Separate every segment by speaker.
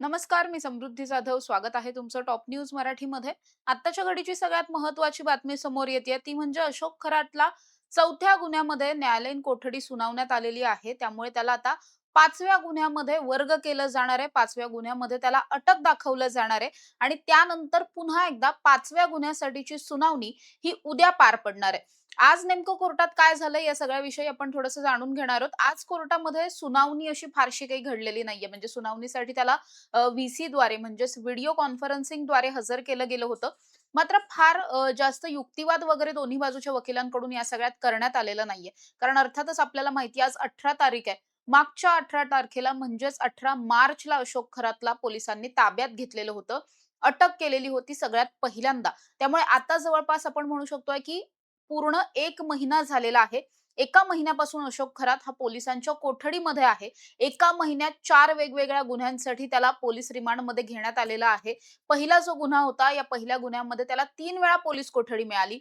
Speaker 1: नमस्कार, मी समृद्धी जाधव. स्वागत आहे तुमचं टॉप न्यूज मराठीमध्ये. आत्ताच्या घडीची सगळ्यात महत्त्वाची बातमी समोर येते ती म्हणजे अशोक खरातला चौथ्या गुन्ह्यामध्ये न्यायालयीन कोठडी सुनावण्यात आलेली आहे. त्यामुळे त्याला आता 5व्या गुन्ह्यामध्ये वर्ग केलं जाणार आहे. 5व्या गुन्ह्यामध्ये त्याला अटक दाखवलं जाणार आहे आणि त्यानंतर पुन्हा एकदा 5व्या गुन्ह्यासाठीची सुनावणी ही उद्या पार पडणार आहे. आज नेमकं कोर्टात काय झालं या सगळ्याविषयी आपण थोडंसं जाणून घेणार आहोत. आज कोर्टामध्ये सुनावणी अशी फारशी काही घडलेली नाहीये. म्हणजे सुनावणीसाठी त्याला व्हीसीद्वारे म्हणजेच व्हिडिओ कॉन्फरन्सिंगद्वारे हजर केलं गेलं होतं. मात्र फार जास्त युक्तिवाद वगैरे दोन्ही बाजूच्या वकिलांकडून या सगळ्यात करण्यात आलेलं नाहीये. कारण अर्थातच आपल्याला माहिती आहे आज 18 तारीख आहे. मागच्या 18 तारखेला म्हणजेच 18 मार्चला अशोक खरातला पोलिसांनी ताब्यात घेतलेलं होतं. अटक केलेली होती सगळ्यात पहिल्यांदा. त्यामुळे आता जवळपास आपण म्हणू शकतोय की पूर्ण 1 महिना झालेला आहे. एका महिन्यापासून अशोक खरात हा पोलिसांच्या कोठडीमध्ये आहे. एका महिन्यात 4 वेगवेगळ्या गुन्ह्यांसाठी त्याला पोलीस रिमांडमध्ये घेण्यात आलेला आहे. पहिला जो गुन्हा होता, या पहिल्या गुन्ह्यामध्ये त्याला 3 वेळा पोलीस कोठडी मिळाली.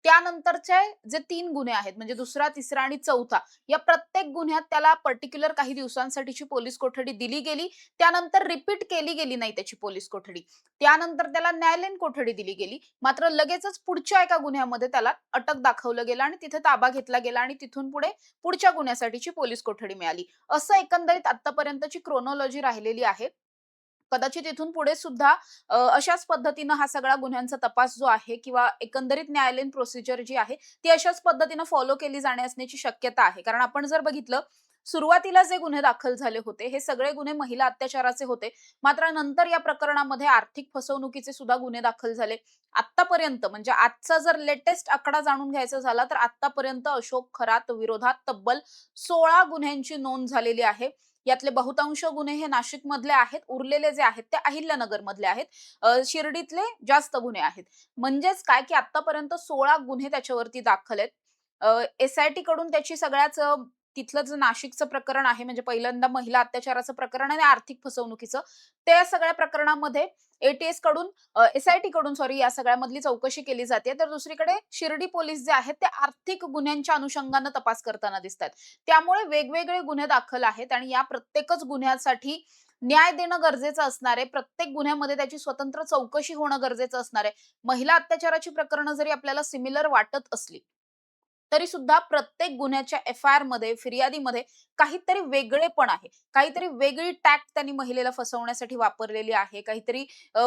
Speaker 1: त्यानंतरचे जे 3 गुन्हे आहेत, म्हणजे दुसरा, तिसरा आणि चौथा, या प्रत्येक गुन्ह्यात त्याला पर्टिक्युलर काही दिवसांसाठीची पोलीस कोठडी दिली गेली. त्यानंतर रिपीट केली गेली नाही त्याची पोलीस कोठडी. त्यानंतर त्याला न्यायालयीन कोठडी दिली गेली. मात्र लगेचच पुढच्या एका गुन्ह्यामध्ये त्याला अटक दाखवलं गेलं आणि तिथे ताबा घेतला गेला आणि तिथून पुढे पुढच्या गुन्ह्यासाठीची पोलीस कोठडी मिळाली. असं एकंदरीत आत्तापर्यंतची क्रोनॉलॉजी राहिलेली आहे. कदाचित इथून पुढे सुद्धा अशाच पद्धतीनं हा सगळा गुन्ह्यांचा तपास जो आहे किंवा एकंदरीत न्यायालयीन प्रोसिजर जी आहे, ती अशाच पद्धतीनं फॉलो केली जाण्याची शक्यता आहे. कारण आपण जर बघितलं, सुरुवातीला जे गुन्हे दाखल झाले होते, हे सगळे गुन्हे महिला अत्याचाराचे होते. मात्र नंतर या प्रकरणामध्ये आर्थिक फसवणुकीचे सुद्धा गुन्हे दाखल झाले. आत्तापर्यंत म्हणजे आजचा जर लेटेस्ट आकडा जाणून घ्यायचा झाला, तर आत्तापर्यंत अशोक खरात विरोधात तब्बल 16 गुन्ह्यांची नोंद झालेली आहे. यातले बहुतांश गुन्हे हे नाशिकमधले आहेत. उरलेले जे आहेत ते अहिल्यानगरमधले आहेत. शिर्डीतले जास्त गुन्हे आहेत. म्हणजेच काय, की आत्तापर्यंत 16 गुन्हे त्याच्यावरती दाखल आहेत. एस-आय-टी कडून त्याची सगळ्याच तिथलं जे नाशिकचं प्रकरण आहे, म्हणजे पहिल्यांदा महिला अत्याचाराचं प्रकरण आणि आर्थिक फसवणुकीचं, त्या सगळ्या प्रकरणामध्ये एटीएस कडून एस-आय-टी कडून सॉरी या सगळ्यामधली चौकशी केली जाते. तर दुसरीकडे शिर्डी पोलीस जे आहेत ते आर्थिक गुन्ह्यांच्या अनुषंगानं तपास करताना दिसतात. त्यामुळे वेगवेगळे गुन्हे दाखल आहेत आणि या प्रत्येकच गुन्ह्यासाठी न्याय देणं गरजेचं असणार आहे. प्रत्येक गुन्ह्यामध्ये त्याची स्वतंत्र चौकशी होणं गरजेचं असणार आहे. महिला अत्याचाराची प्रकरणं जरी आपल्याला सिमिलर वाटत असली, तरी सुद्धा प्रत्येक गुन्ह्याच्या एफ-आय-आर मध्ये, फिर्यादीमध्ये काहीतरी वेगळेपण आहे. काहीतरी वेगळी टॅक्ट त्यांनी महिलेला फसवण्यासाठी वापरलेली आहे. काहीतरी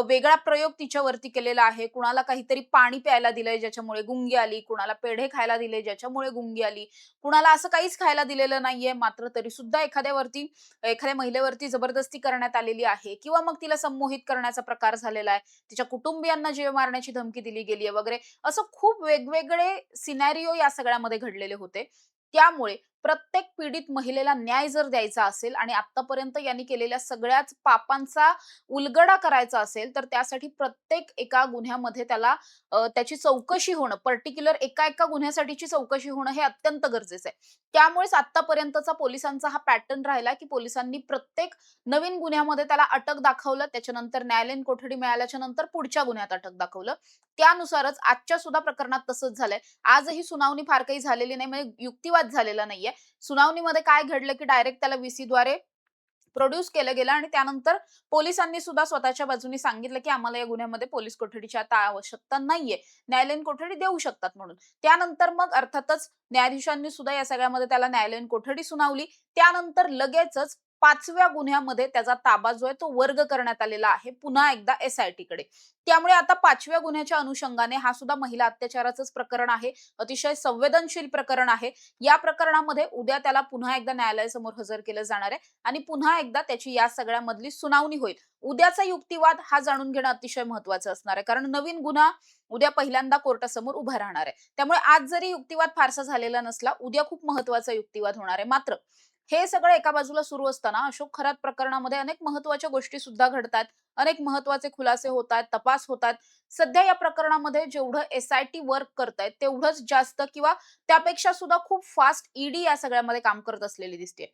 Speaker 1: वेगळा प्रयोग तिच्यावरती केलेला आहे. कुणाला काहीतरी पाणी प्यायला दिलंय ज्याच्यामुळे गुंगी आली, कुणाला पेढे खायला दिले ज्याच्यामुळे गुंगी आली, कुणाला असं काहीच खायला दिलेलं नाहीये, मात्र तरी सुद्धा एखाद्या महिलेवरती जबरदस्ती करण्यात आलेली आहे किंवा मग तिला संमोहित करण्याचा प्रकार झालेला आहे. तिच्या कुटुंबियांना जीव मारण्याची धमकी दिली गेली आहे वगैरे. असं खूप वेगवेगळे सिनॅरिओ या सगळ्यामध्ये घडलेले होते. त्यामुळे प्रत्येक पीडित महिलेला न्याय जर द्यायचा असेल आणि आत्तापर्यंत यांनी केलेल्या सगळ्याच पापांचा उलगडा करायचा असेल, तर त्यासाठी प्रत्येक एका गुन्ह्यामध्ये त्याला त्याची चौकशी होणं, पर्टिक्युलर एका-एका गुन्ह्यासाठीची चौकशी होणं हे अत्यंत गरजेचं आहे. त्यामुळेच आत्तापर्यंतचा पोलिसांचा हा पॅटर्न राहिला, की पोलिसांनी प्रत्येक नवीन गुन्ह्यामध्ये त्याला अटक दाखवलं, त्याच्यानंतर न्यायालयीन कोठडी मिळाल्याच्या नंतर पुढच्या गुन्ह्यात अटक दाखवलं. त्यानुसारच आजच्या सुद्धा प्रकरणात तसंच झालंय. आजही सुनावणी फार काही झालेली नाही, म्हणजे युक्तिवाद झालेला नाहीये. सुनावणीमध्ये काय घडलं, की डायरेक्ट त्याला व्हीसीद्वारे प्रोड्यूस केलं गेलं आणि त्यानंतर पोलिसांनी सुद्धा स्वतःच्या बाजूने सांगितलं, की आम्हाला या गुन्ह्यामध्ये पोलीस कोठडीची आता आवश्यकता नाहीये. न्यायालयीन कोठडी देऊ शकतात म्हणून. त्यानंतर मग अर्थातच न्यायाधीशांनी सुद्धा या सगळ्यामध्ये त्याला न्यायालयीन कोठडी सुनावली. त्यानंतर लगेचच 5व्या गुन्ह्यामध्ये त्याचा ताबा जो आहे तो वर्ग करण्यात आलेला आहे पुन्हा एकदा एस-आय-टी कडे. त्यामुळे आता 5व्या गुन्ह्याच्या अनुषंगाने हा सुद्धा महिला अत्याचाराचंच प्रकरण आहे. अतिशय संवेदनशील प्रकरण आहे. या प्रकरणामध्ये उद्या त्याला पुन्हा एकदा न्यायालयासमोर हजर केलं जाणार आहे. आणि पुन्हा एकदा त्याची या सगळ्यामधली सुनावणी होईल. उद्याचा युक्तिवाद हा जाणून घेणं अतिशय महत्त्वाचं असणार आहे. कारण नवीन गुन्हा उद्या पहिल्यांदा कोर्टासमोर उभा राहणार आहे. त्यामुळे आज जरी युक्तिवाद फारसा झालेला नसला, उद्या खूप महत्त्वाचा युक्तिवाद होणार आहे. मात्र हे सगळं एका बाजूला सुरू असताना अशोक खरात प्रकरणामध्ये अनेक महत्त्वाच्या गोष्टी सुद्धा घडतात. अनेक महत्त्वाचे खुलासे होतात, तपास होतात. सध्या या प्रकरणामध्ये जेवढं एस-आय-टी वर्क करतायत तेवढंच जास्त किंवा त्यापेक्षा सुद्धा खूप फास्ट ईडी या सगळ्यामध्ये काम करत असलेली दिसते.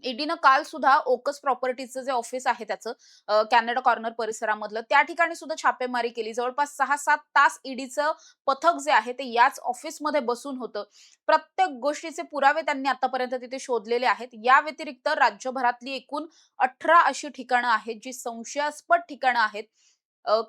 Speaker 1: ईडीनं काल सुद्धा ओकस प्रॉपर्टीचं जे ऑफिस आहे त्याचं कॅनडा कॉर्नर परिसरामधलं, त्या ठिकाणी सुद्धा छापेमारी केली. जवळपास 6-7 तास ईडीचं पथक जे आहे ते याच ऑफिसमध्ये बसून होतं. प्रत्येक गोष्टीचे पुरावे त्यांनी आतापर्यंत तिथे शोधलेले आहेत. या व्यतिरिक्त राज्यभरातली एकूण 18 अशी ठिकाणं आहेत, जी संशयास्पद ठिकाणं आहेत.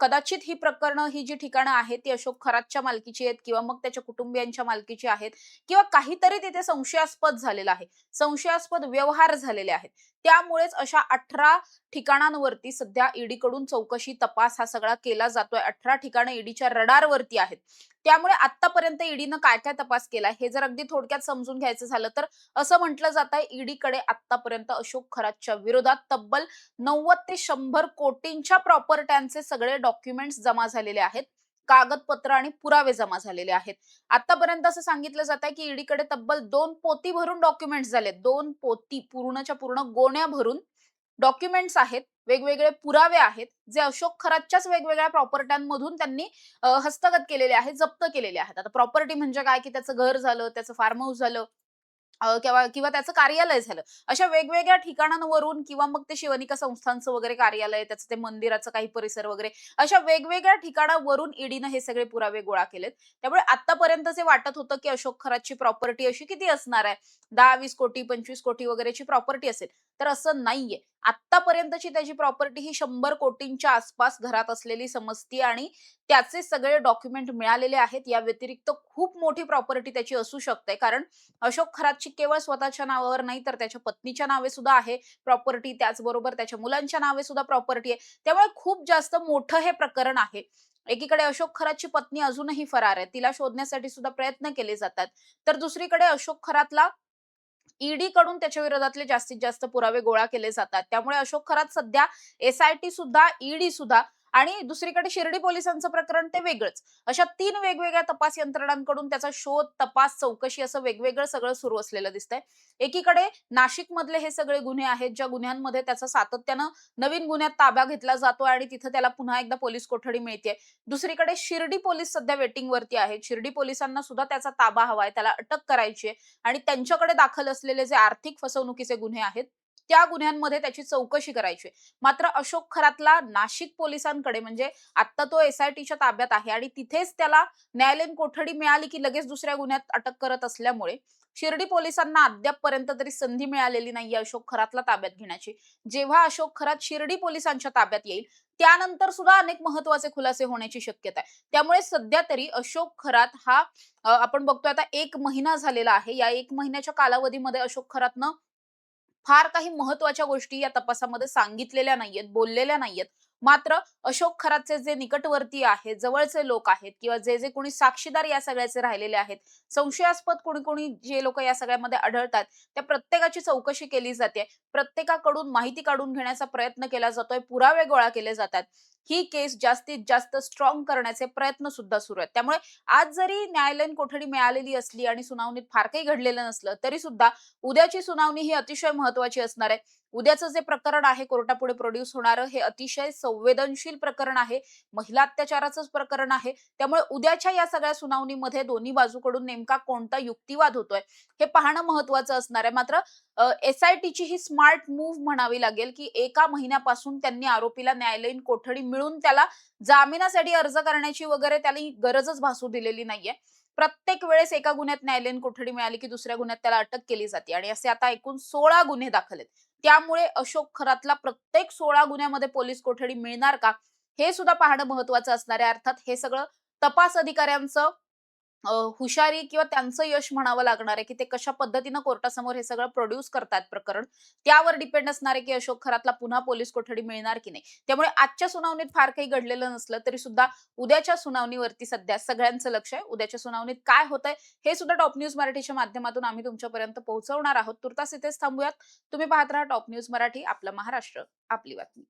Speaker 1: कदाचित ही प्रकरणं, ही जी ठिकाणं आहेत, ती अशोक खरातच्या मालकीची आहेत किंवा मग त्याच्या कुटुंबियांच्या मालकीची आहेत किंवा काहीतरी तिथे संशयास्पद झालेलं आहे. संशयास्पद व्यवहार झालेले आहेत. त्यामुळेच अशा 18 ठिकाणांवरती सध्या ईडीकडून चौकशी, तपास हा सगळा केला जातोय. 18 ठिकाणं ईडीच्या रडारवरती आहेत. त्यामुळे आत्तापर्यंत ईडीनं काय-काय तपास केलाय, हे जर अगदी थोडक्यात समजून घ्यायचं झालं तर असं म्हटलं जातंय ईडीकडे आत्तापर्यंत अशोक खरातच्या विरोधात तब्बल 90 ते 100 कोटींच्या प्रॉपर्ट्यांचे सगळे डॉक्युमेंट्स जमा झालेले आहेत. कागदपत्र आणि पुरावे जमा झालेले आहेत. आतापर्यंत असं सांगितलं जातंय की ईडीकडे तब्बल 2 पोती भरून डॉक्युमेंट्स झालेत. 2 पोती पूर्णच्या पूर्ण गोण्या भरून डॉक्युमेंट्स आहेत. वेगवेगळे पुरावे आहेत, जे अशोक खरातच्याच वेगवेगळ्या प्रॉपर्ट्यांमधून त्यांनी हस्तगत केलेले आहेत, जप्त केलेले आहेत. आता प्रॉपर्टी म्हणजे काय, की त्याचं घर झालं, त्याचं फार्म हाऊस झालं, किंवा किंवा त्याचं कार्यालय झालं. अशा वेगवेगळ्या ठिकाणांवरून किंवा मग ते शिवनिका संस्थांचं वगैरे कार्यालय, त्याचं ते मंदिराचं काही परिसर वगैरे, अशा वेगवेगळ्या ठिकाणावरून ईडीनं हे सगळे पुरावे गोळा केलेत. त्यामुळे आत्तापर्यंत जे वाटत होतं, की अशोक खरातची प्रॉपर्टी अशी किती असणार आहे? 10-20 कोटी, 25 कोटी वगैरेची प्रॉपर्टी असेल. तर असं नाहीये. आत्तापर्यंतची त्याची प्रॉपर्टी ही 100 कोटींच्या आसपास घरात असलेली समजतीये आणि त्याचे सगळे डॉक्युमेंट मिळालेले आहेत. या व्यतिरिक्त खूप मोठी प्रॉपर्टी त्याची असू शकते. कारण अशोक खरातची केवळ स्वतःच्या नावावर नाही तर त्याच्या पत्नीच्या नावे सुद्धा आहे प्रॉपर्टी. त्याचबरोबर त्याच्या मुलांच्या नावे सुद्धा प्रॉपर्टी आहे. त्यामुळे खूप जास्त मोठं हे प्रकरण आहे. एकीकडे अशोक खरातची पत्नी अजूनही फरार आहे. तिला शोधण्यासाठी सुद्धा प्रयत्न केले जातात. तर दुसरीकडे अशोक खरातला ईडी कडून त्याच्या विरोधातले जास्तीत जास्त पुरावे गोळा केले जातात. त्यामुळे अशोक खरात सध्या एसआयटी सुद्धा, ईडी सुद्धा आणि दुसरीकडे शिर्डी पोलिसांचं प्रकरण ते वेगळंच. अशा 3 वेगवेगळ्या तपास यंत्रणांकडून त्याचा शोध, तपास, चौकशी असं वेगवेगळं सगळं सुरू असलेलं दिसतंय. एकीकडे नाशिकमधले हे सगळे गुन्हे आहेत, ज्या गुन्ह्यांमध्ये त्याचा सातत्यानं नवीन गुन्ह्यात ताबा घेतला जातोय आणि तिथं त्याला पुन्हा एकदा पोलीस कोठडी मिळतेय. दुसरीकडे शिर्डी पोलीस सध्या वेटिंगवरती आहेत. शिर्डी पोलिसांना सुद्धा त्याचा ताबा हवाय, त्याला अटक करायची आणि त्यांच्याकडे दाखल असलेले जे आर्थिक फसवणुकीचे गुन्हे आहेत, त्या गुन्ह्यांमध्ये त्याची चौकशी करायची. मात्र अशोक खरातला नाशिक पोलिसांकडे म्हणजे आता तो एसआयटीच्या ताब्यात आहे आणि तिथेच त्याला न्यायालयीन कोठडी मिळाली की लगेच दुसऱ्या गुन्ह्यात अटक करत असल्यामुळे शिर्डी पोलिसांना अद्यापपर्यंत तरी संधी मिळालेली नाहीये अशोक खरातला ताब्यात घेण्याची. जेव्हा अशोक खरात शिर्डी पोलिसांच्या ताब्यात येईल, त्यानंतर सुद्धा अनेक महत्त्वाचे खुलासे होण्याची शक्यता आहे. त्यामुळे सध्या तरी अशोक खरात हा आपण बघतोय आता 1 महिना झालेला आहे. या 1 महिन्याच्या कालावधीमध्ये अशोक खरातनं फार काही महत्त्वाच्या गोष्टी या तपासामध्ये सांगितलेल्या नाहीयेत, बोललेल्या नाहीयेत. मात्र अशोक खरातचे जे निकटवर्ती आहेत, जवळचे लोक आहेत किंवा जे कोणी साक्षीदार या सगळ्याचे राहिलेले आहेत, संशयास्पद कोणी-कोणी जे लोकं या सगळ्यामध्ये आढळतात, त्या प्रत्येकाची चौकशी केली जाते. प्रत्येकाकडून माहिती काढून घेण्याचा प्रयत्न केला जातोय, पुरावे गोळा केले जातात. ही केस जास्तीत जास्त स्ट्रॉंग करण्याचे प्रयत्न सुद्धा सुरू आहेत. त्यामुळे आज जरी न्यायालयीन कोठडी मिळालेली असली आणि सुनावणीत फार काही घडलेलं नसलं, तरी सुद्धा उद्याची सुनावणी ही अतिशय महत्त्वाची असणार आहे. उद्याचं जे प्रकरण आहे कोर्टापुढे प्रोड्यूस होणारं हे अतिशय संवेदनशील प्रकरण आहे. महिला अत्याचाराचंच प्रकरण आहे. त्यामुळे उद्याच्या या सगळ्या सुनावणीमध्ये दोन्ही बाजूकडून नेमका कोणता युक्तिवाद होतोय हे पाहणं महत्त्वाचं असणार आहे. मात्र एसआयटीची ही स्मार्ट मूव्ह म्हणावी लागेल, की एका महिन्यापासून त्यांनी आरोपीला न्यायालयीन कोठडी मिळून त्याला जामिनासाठी अर्ज करण्याची वगैरे त्याला गरजच भासू दिलेली नाहीये. प्रत्येक वेळेस एका गुन्ह्यात न्यायालयीन कोठडी मिळाली की दुसऱ्या गुन्ह्यात त्याला अटक केली जाते आणि असे आता एकूण 16 गुन्हे दाखल आहेत. त्यामुळे अशोक खरातला प्रत्येक 16 गुन्ह्यामध्ये पोलीस कोठडी मिळणार का? हे सुद्धा पाहणं महत्त्वाचं असणार आहे. अर्थात हे सगळं तपास अधिकाऱ्यांचं हुशारी किंवा त्यांचं यश म्हणावं लागणार आहे, की ते कशा पद्धतीनं कोर्टासमोर हे सगळं प्रोड्यूस करतात प्रकरण. त्यावर डिपेंड असणार आहे, की अशोक खरातला पुन्हा पोलीस कोठडी मिळणार की नाही. त्यामुळे आजच्या सुनावणीत फार काही घडलेलं नसलं तरी सुद्धा उद्याच्या सुनावणीवरती सध्या सगळ्यांचं लक्ष आहे. उद्याच्या सुनावणीत काय होतंय हे सुद्धा टॉप न्यूज मराठीच्या माध्यमातून आम्ही तुमच्यापर्यंत पोहोचवणार आहोत. तुर्तास इथेच थांबूयात. तुम्ही पाहत राहा टॉप न्यूज मराठी. आपला महाराष्ट्र, आपली बातमी.